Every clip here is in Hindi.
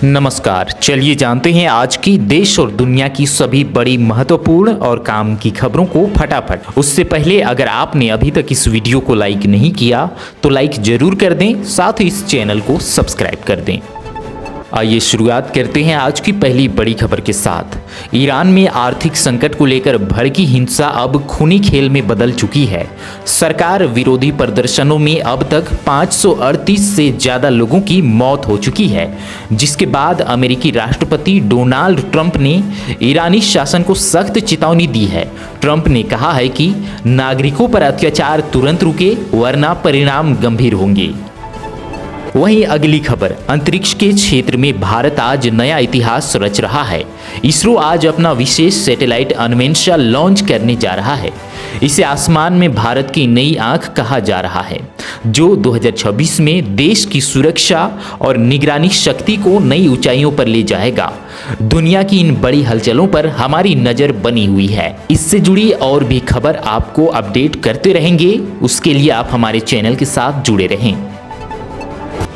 नमस्कार। चलिए जानते हैं आज की देश और दुनिया की सभी बड़ी महत्वपूर्ण और काम की खबरों को फटाफट। उससे पहले अगर आपने अभी तक इस वीडियो को लाइक नहीं किया तो लाइक जरूर कर दें, साथ ही इस चैनल को सब्सक्राइब कर दें। आइए शुरुआत करते हैं आज की पहली बड़ी खबर के साथ। ईरान में आर्थिक संकट को लेकर भड़की हिंसा अब खूनी खेल में बदल चुकी है। सरकार विरोधी प्रदर्शनों में अब तक 538 से ज्यादा लोगों की मौत हो चुकी है, जिसके बाद अमेरिकी राष्ट्रपति डोनाल्ड ट्रंप ने ईरानी शासन को सख्त चेतावनी दी है। ट्रंप ने कहा है कि नागरिकों पर अत्याचार तुरंत रुके, वरना परिणाम गंभीर होंगे। वहीं अगली खबर, अंतरिक्ष के क्षेत्र में भारत आज नया इतिहास रच रहा है। इसरो आज अपना विशेष सैटेलाइट अन्वेषा लॉन्च करने जा रहा है। इसे आसमान में भारत की नई आंख कहा जा रहा है, जो 2026 में देश की सुरक्षा और निगरानी शक्ति को नई ऊंचाइयों पर ले जाएगा। दुनिया की इन बड़ी हलचलों पर हमारी नजर बनी हुई है। इससे जुड़ी और भी खबर आपको अपडेट करते रहेंगे, उसके लिए आप हमारे चैनल के साथ जुड़े रहें।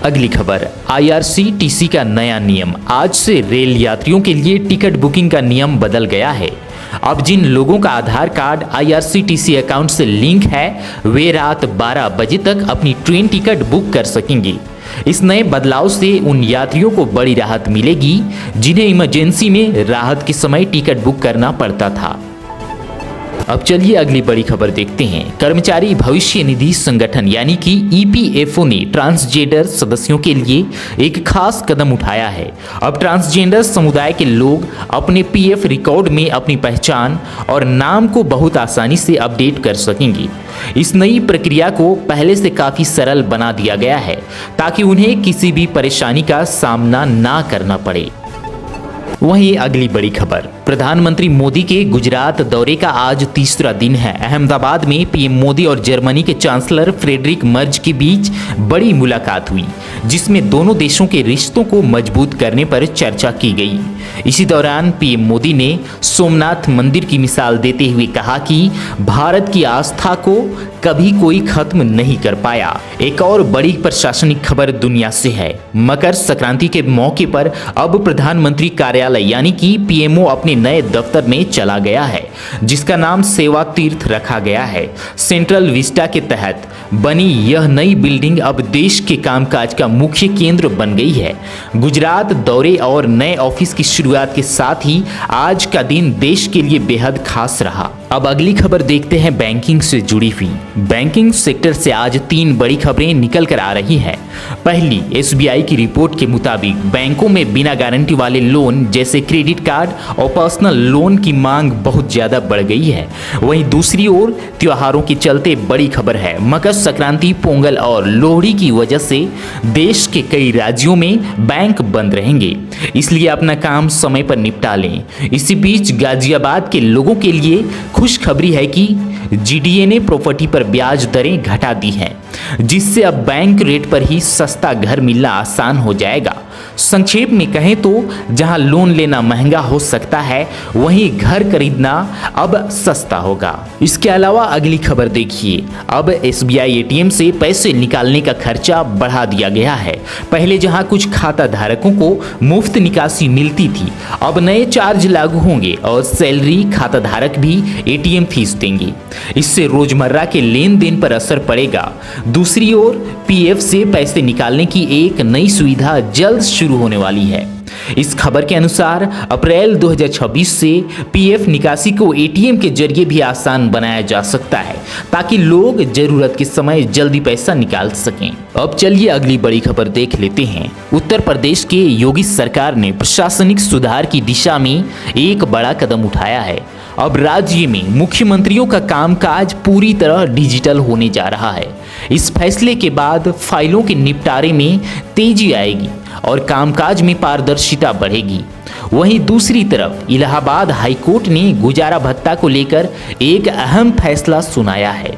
अगली खबर, IRCTC का नया नियम। आज से रेल यात्रियों के लिए टिकट बुकिंग का नियम बदल गया है। अब जिन लोगों का आधार कार्ड IRCTC अकाउंट से लिंक है, वे रात 12 बजे तक अपनी ट्रेन टिकट बुक कर सकेंगे। इस नए बदलाव से उन यात्रियों को बड़ी राहत मिलेगी जिन्हें इमरजेंसी में राहत के समय टिकट बुक करना पड़ता था। अब चलिए अगली बड़ी खबर देखते हैं। कर्मचारी भविष्य निधि संगठन यानी कि EPFO ने ट्रांसजेंडर सदस्यों के लिए एक खास कदम उठाया है। अब ट्रांसजेंडर समुदाय के लोग अपने PF रिकॉर्ड में अपनी पहचान और नाम को बहुत आसानी से अपडेट कर सकेंगे। इस नई प्रक्रिया को पहले से काफी सरल बना दिया गया है, ताकि उन्हें किसी भी परेशानी का सामना ना करना पड़े। वहीं अगली बड़ी खबर, प्रधानमंत्री मोदी के गुजरात दौरे का आज तीसरा दिन है। अहमदाबाद में PM मोदी और जर्मनी के चांसलर फ्रेडरिक मर्ज के बीच बड़ी मुलाकात हुई, जिसमें दोनों देशों के रिश्तों को मजबूत करने पर चर्चा की गई। इसी दौरान PM मोदी ने सोमनाथ मंदिर की मिसाल देते हुए कहा कि भारत की आस्था को कभी कोई खत्म नहीं कर पाया। एक और बड़ी प्रशासनिक खबर दुनिया से है। मकर संक्रांति के मौके पर अब प्रधानमंत्री कार्यालय यानी कि PMO अपने नए दफ्तर में चला गया है, जिसका नाम सेवा तीर्थ रखा गया है। सेंट्रल विस्टा के तहत बनी यह नई बिल्डिंग अब देश के कामकाज का मुख्य केंद्र बन गई है। गुजरात दौरे और नए ऑफिस की शुरुआत के साथ ही आज का दिन देश के लिए बेहद खास रहा। अब अगली खबर देखते हैं बैंकिंग से जुड़ी हुई। बैंकिंग सेक्टर से आज 3 बड़ी खबरें निकल कर आ रही हैं। पहली, SBI की रिपोर्ट के मुताबिक बैंकों में बिना गारंटी वाले लोन जैसे क्रेडिट कार्ड और पर्सनल लोन की मांग बहुत ज्यादा बढ़ गई है। वहीं दूसरी ओर त्योहारों के चलते बड़ी खबर है। मकर संक्रांति, पोंगल और लोहड़ी की वजह से देश के कई राज्यों में बैंक बंद रहेंगे, इसलिए अपना काम समय पर निपटा लें। इसी बीच गाजियाबाद के लोगों के लिए खुशखबरी है कि GDA ने प्रॉपर्टी पर ब्याज दरें घटा दी हैं, जिससे अब बैंक रेट पर ही सस्ता घर मिलना आसान हो जाएगा। संक्षेप में कहें तो जहां लोन लेना महंगा हो सकता है, वहीं घर खरीदना अब सस्ता होगा। इसके अलावा अगली खबर देखिए, अब SBI ATM से पैसे निकालने का खर्चा बढ़ा दिया गया है। पहले जहां कुछ खाता धारकों को मुफ्त निकासी मिलती थी, अब नए चार्ज लागू होंगे और सैलरी खाता धारक भी ATM फीस देंगे। इससे रोजमर्रा के लेन देन पर असर पड़ेगा। दूसरी ओर PF से पैसे निकालने की एक नई सुविधा जल्द शुरू होने वाली है। इस खबर के अनुसार अप्रैल 2026 से PF निकासी को ATM के जरिए भी आसान बनाया जा सकता है, ताकि लोग जरूरत के समय जल्दी पैसा निकाल सकें। अब चलिए अगली बड़ी खबर देख लेते हैं। उत्तर प्रदेश के योगी सरकार ने प्रशासनिक सुधार की दिशा में एक बड़ा कदम उठाया है। अब राज्य में मुख्यमंत्रियों का कामकाज पूरी तरह डिजिटल होने जा रहा है। इस फैसले के बाद फाइलों के निपटारे में तेजी आएगी और कामकाज में पारदर्शिता बढ़ेगी। वहीं दूसरी तरफ इलाहाबाद हाईकोर्ट ने गुजारा भत्ता को लेकर एक अहम फैसला सुनाया है।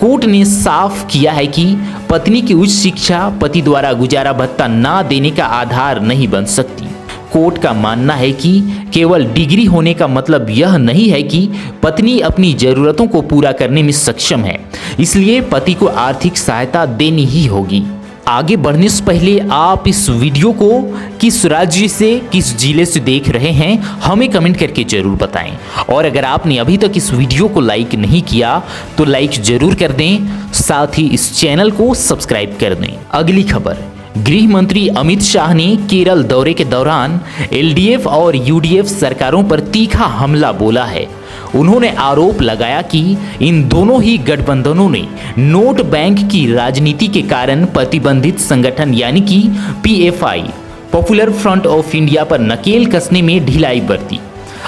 कोर्ट ने साफ किया है कि पत्नी की उच्च शिक्षा पति द्वारा गुजारा भत्ता ना देने का आधार नहीं बन सकती। कोर्ट का मानना है कि केवल डिग्री होने का मतलब यह नहीं है कि पत्नी अपनी जरूरतों को पूरा करने में सक्षम है, इसलिए पति को आर्थिक सहायता देनी ही होगी। आगे बढ़ने से पहले आप इस वीडियो को किस राज्य से, किस जिले से देख रहे हैं हमें कमेंट करके जरूर बताएं। और अगर आपने अभी तक इस वीडियो को लाइक नहीं किया तो लाइक जरूर कर दें, साथ ही इस चैनल को सब्सक्राइब कर दें। अगली खबर, गृह मंत्री अमित शाह ने केरल दौरे के दौरान एलडीएफ और यूडीएफ सरकारों पर तीखा हमला बोला है। उन्होंने आरोप लगाया कि इन दोनों ही गठबंधनों ने नोट बैंक की राजनीति के कारण प्रतिबंधित संगठन यानी कि PFI, popular front of India पर नकेल कसने में ढिलाई बरती।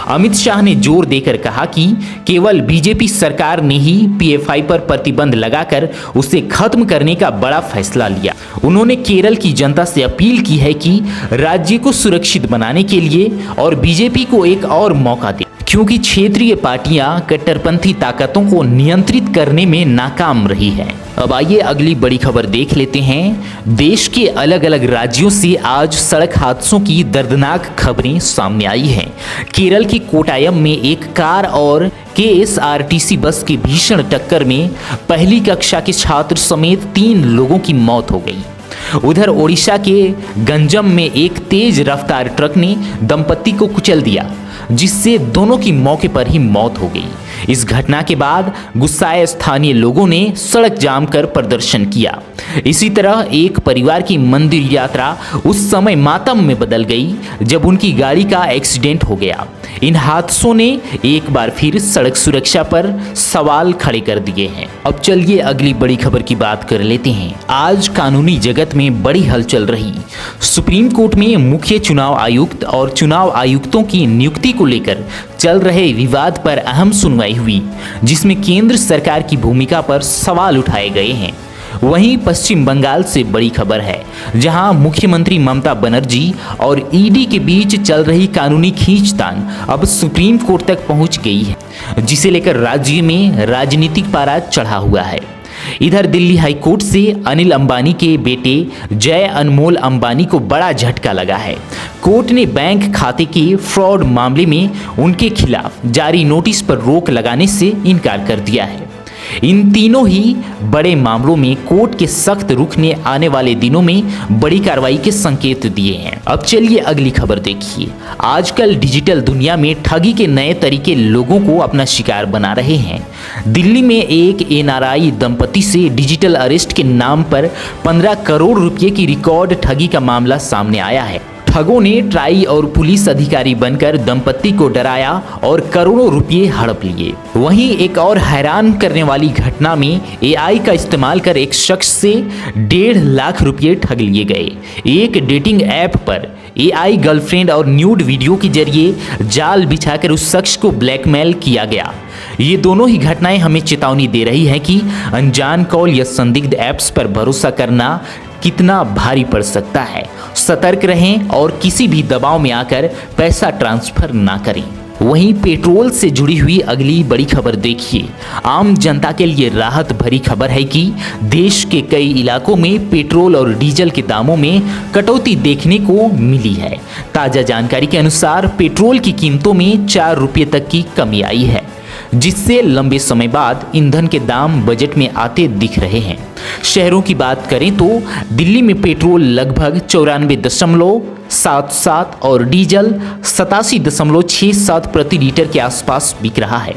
अमित शाह ने जोर देकर कहा कि केवल बीजेपी सरकार ने ही पीएफआई पर प्रतिबंध लगाकर उसे खत्म करने का बड़ा फैसला लिया। उन्होंने केरल की जनता से अपील की है कि राज्य को सुरक्षित बनाने के लिए और बीजेपी को एक और मौका दे, क्योंकि क्षेत्रीय पार्टियां कट्टरपंथी ताकतों को नियंत्रित करने में नाकाम रही है। अब आइए अगली बड़ी खबर देख लेते हैं। देश के अलग अलग राज्यों से आज सड़क हादसों की दर्दनाक खबरें सामने आई हैं। केरल के कोटायम में एक कार और केएसआरटीसी बस की भीषण टक्कर में पहली कक्षा के छात्र समेत 3 लोगों की मौत हो गई। उधर ओडिशा के गंजम में एक तेज रफ्तार ट्रक ने दंपत्ति को कुचल दिया, जिससे दोनों की मौके पर ही मौत हो गई। इस घटना के बाद गुस्साए स्थानीय लोगों ने सड़क जाम कर प्रदर्शन किया। इसी तरह एक परिवार की मंदिर यात्रा उस समय मातम में बदल गई जब उनकी गाड़ी का एक्सीडेंट हो गया। इन हादसों ने एक बार फिर सड़क सुरक्षा पर सवाल खड़े कर दिए हैं। अब चलिए अगली बड़ी खबर की बात कर लेते हैं। आज कानूनी जगत में बड़ी हलचल रही। सुप्रीम कोर्ट में मुख्य चुनाव आयुक्त और चुनाव आयुक्तों की नियुक्ति को लेकर चल रहे विवाद पर अहम सुनवाई हुई, जिसमें केंद्र सरकार की भूमिका पर सवाल उठाए गए हैं। वहीं पश्चिम बंगाल से बड़ी खबर है, जहां मुख्यमंत्री ममता बनर्जी और ईडी के बीच चल रही कानूनी खींचतान अब सुप्रीम कोर्ट तक पहुंच गई है, जिसे लेकर राज्य में राजनीतिक पारा चढ़ा हुआ है। इधर दिल्ली हाई कोर्ट से अनिल अंबानी के बेटे जय अनमोल अंबानी को बड़ा झटका लगा है। कोर्ट ने बैंक खाते के फ्रॉड मामले में उनके खिलाफ जारी नोटिस पर रोक लगाने से इनकार कर दिया है। इन तीनों ही बड़े मामलों में कोर्ट के सख्त रुख ने आने वाले दिनों में बड़ी कार्रवाई के संकेत दिए हैं। अब चलिए अगली खबर देखिए। आजकल डिजिटल दुनिया में ठगी के नए तरीके लोगों को अपना शिकार बना रहे हैं। दिल्ली में एक एनआरआई दंपति से डिजिटल अरेस्ट के नाम पर 15 करोड़ रुपए की रिकॉर्ड ठगी का मामला सामने आया है। ठगों ने ट्राई और पुलिस अधिकारी बनकर दंपत्ति को डराया और करोड़ों रुपए हड़प लिए। वहीं एक और हैरान करने वाली घटना में एआई का इस्तेमाल कर एक शख्स से 1.5 लाख रुपए ठग लिए गए। एक डेटिंग ऐप पर एआई गर्लफ्रेंड और न्यूड वीडियो के जरिए जाल बिछाकर उस शख्स को ब्लैकमेल किया गया। ये दोनों ही घटनाएं हमें चेतावनी दे रही है कि अनजान कॉल या संदिग्ध ऐप्स पर भरोसा करना कितना भारी पड़ सकता है। सतर्क रहें और किसी भी दबाव में आकर पैसा ट्रांसफर ना करें। वहीं पेट्रोल से जुड़ी हुई अगली बड़ी खबर देखिए। आम जनता के लिए राहत भरी खबर है कि देश के कई इलाकों में पेट्रोल और डीजल के दामों में कटौती देखने को मिली है। ताज़ा जानकारी के अनुसार पेट्रोल की कीमतों में 4 रुपये तक की कमी आई है, जिससे लंबे समय बाद ईंधन के दाम बजट में आते दिख रहे हैं। शहरों की बात करें तो दिल्ली में पेट्रोल लगभग 94.77 और डीजल 87.67 प्रति लीटर के आसपास बिक रहा है।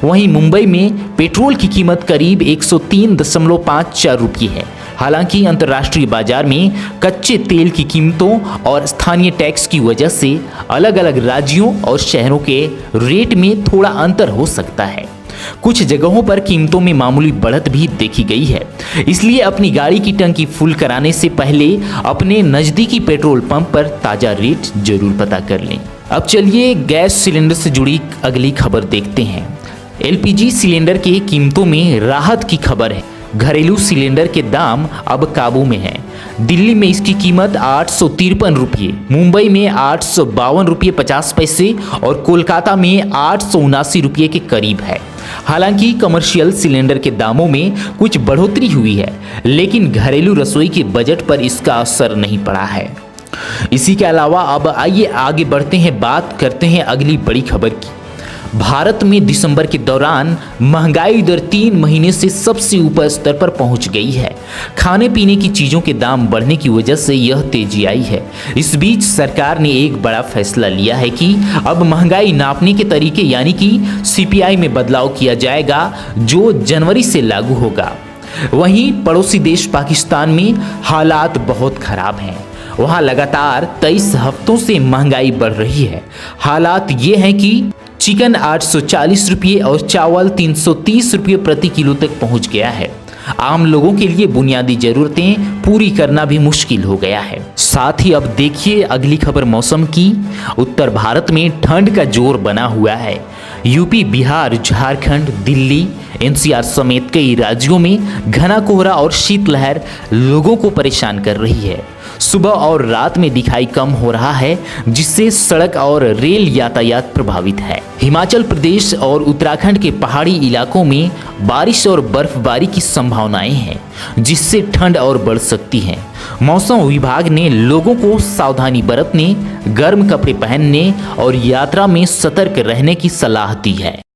वहीं मुंबई में पेट्रोल की कीमत करीब 103.54 रुपये है। हालांकि अंतर्राष्ट्रीय बाजार में कच्चे तेल की कीमतों और स्थानीय टैक्स की वजह से अलग अलग राज्यों और शहरों के रेट में थोड़ा अंतर हो सकता है। कुछ जगहों पर कीमतों में मामूली बढ़त भी देखी गई है। इसलिए अपनी गाड़ी की टंकी फुल कराने से पहले अपने नज़दीकी पेट्रोल पंप पर ताज़ा रेट जरूर पता कर लें। अब चलिए गैस सिलेंडर से जुड़ी अगली खबर देखते हैं। एलपीजी सिलेंडर की कीमतों में राहत की खबर है। घरेलू सिलेंडर के दाम अब काबू में हैं। दिल्ली में इसकी कीमत 853 रुपये, मुंबई में 852 रुपये 50 पैसे और कोलकाता में 879 रुपये के करीब है। हालांकि कमर्शियल सिलेंडर के दामों में कुछ बढ़ोतरी हुई है, लेकिन घरेलू रसोई के बजट पर इसका असर नहीं पड़ा है। इसी के अलावा अब आइए आगे बढ़ते हैं, बात करते हैं अगली बड़ी खबर की। भारत में दिसंबर के दौरान महंगाई दर 3 महीने से सबसे ऊपर स्तर पर पहुंच गई है। खाने पीने की चीजों के दाम बढ़ने की वजह से यह तेजी आई है। इस बीच सरकार ने एक बड़ा फैसला लिया है कि अब महंगाई नापने के तरीके यानी कि सीपीआई में बदलाव किया जाएगा, जो जनवरी से लागू होगा। वहीं पड़ोसी देश पाकिस्तान में हालात बहुत खराब हैं। वहां लगातार 23 हफ्तों से महंगाई बढ़ रही है। हालात ये हैं कि चिकन 840 रुपये और चावल 330 रुपये प्रति किलो तक पहुंच गया है। आम लोगों के लिए बुनियादी जरूरतें पूरी करना भी मुश्किल हो गया है। साथ ही अब देखिए अगली खबर मौसम की। उत्तर भारत में ठंड का जोर बना हुआ है। यूपी, बिहार, झारखंड, दिल्ली, एनसीआर समेत कई राज्यों में घना कोहरा और शीतलहर लोगों को परेशान कर रही है। सुबह और रात में दिखाई कम हो रहा है, जिससे सड़क और रेल यातायात प्रभावित है। हिमाचल प्रदेश और उत्तराखंड के पहाड़ी इलाकों में बारिश और बर्फबारी की संभावनाएं हैं, जिससे ठंड और बढ़ सकती है। मौसम विभाग ने लोगों को सावधानी बरतने, गर्म कपड़े पहनने और यात्रा में सतर्क रहने की सलाह दी है।